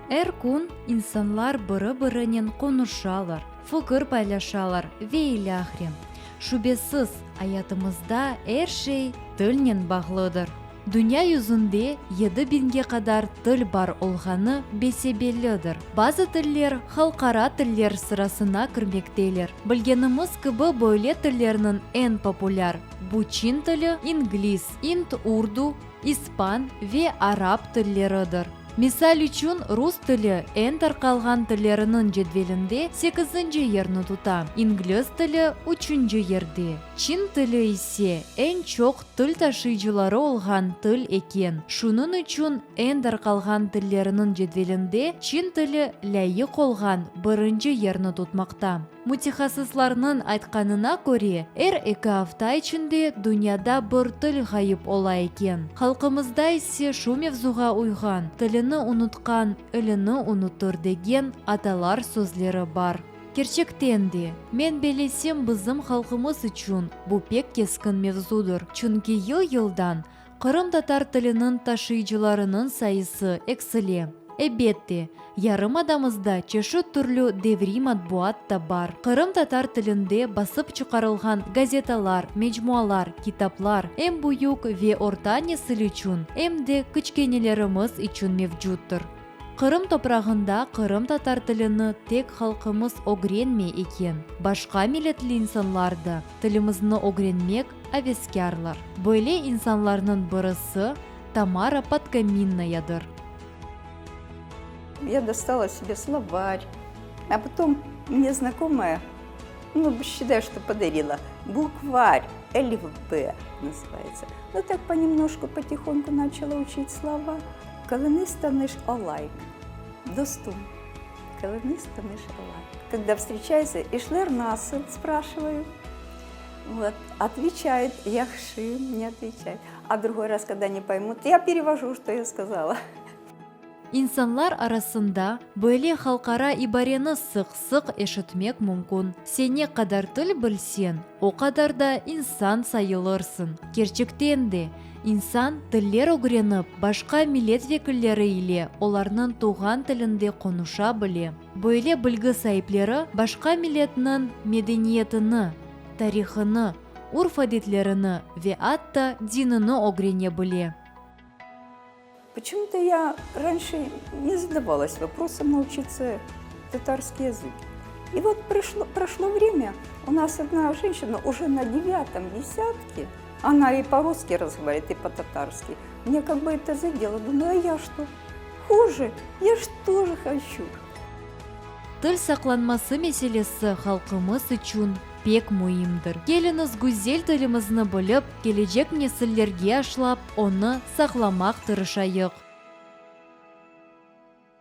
Әр күн инсанлар быры-бырынен конушалар, фукыр пайлашалар, вейлі ахрем. Шубесіз аятымызда әр шей тілнен бағлыдыр. Дүния yüzünde 7000-ге қадар тіл бар олғаны бесебеллідір. Базы тіллер халқара тіллер сырасына кірмектейлер. Білгеніміз кібі бөйле тіллерінің ән популяр. Бұ чин тілі, инглиз, урду, испан ве араб тіллерідір. Мисал үшін рус тілі ән тарқалған тілерінің жедвелінде 8-ші ерні тұта, инглиз тілі 3-ші ерде. Чин тілі есе ән чоқ тіл ташыйчылары олған тіл екен. Шунын үшін ән тарқалған тілерінің жедвелінде чин тілі ләйік олған 1-ші ерні тұтмақта. Мутихасызларының айтқанына көре, әр 2 hafta ішінде дүнияда бір тіл ғайып ола екен. Халқымызда есе шу мевзуға уйған, тіліні ұнытқан, іліні ұнытыр деген аталар сөзлері бар. Керчектенде, мен белесем бізім халқымыз үшін бұл пек кескін мевзудыр. Чүнки ел-елдан Қырым татар тілінің ташыйчыларының сайысы экселе. Әбетте, ярым адамызда чешу түрлі деври матбуат та бар. Қырым татар тілінде басып чықарылған газеталар, меджмуалар, китаплар әм бұйук ве орта несіл үшін, әм де кішкенелеріміз үшін мевджуттыр. Қырым топрағында Қырым татар тіліні тек халқымыз огренме екен. Башқа милетлі инсанларды тілімізні огренмек авескярлар. Бөйле инсанларының бірысы Тамара Подкаминнаядыр. Я достала себе словарь, а потом мне знакомая, считаю, что подарила, букварь, ЛВП называется. Так понемножку, потихоньку начала учить слова. Калыныстаныш олайк, достум, калыныстаныш олайк. Когда встречается, ишлер насыл, спрашиваю, отвечает, яхши, не отвечает. А другой раз, когда не поймут, я перевожу, что я сказала. Инсанлар арасында бөйле халқара ибарені сық-сық ешітмек мүмкін. Сене қадар тіл білсен, о қадар да инсан сайылырсың. Керчіктенде, инсан тіллер огреніп, башқа милет векілері иле, оларның туған тілінде конуша біле. Бөйле білгі сайыплері башқа милетінің медениетіні, тарихыны, урфадетлеріні ве атта динini огрене біле. Почему-то я раньше не задавалась вопросом научиться татарский язык. И вот прошло время, у нас одна женщина уже на 9-м десятке, она и по-русски разговаривает, и по-татарски. Мне как бы это задело, думаю, а я что? Хуже, я ж тоже хочу. Тіл сақланмасы мәселесі халқымыз үшін пек мұйымдыр. Келіңіз гүзел тілімізні біліп, келечек несіллерге ашлап, оны сақламақ тырышайық.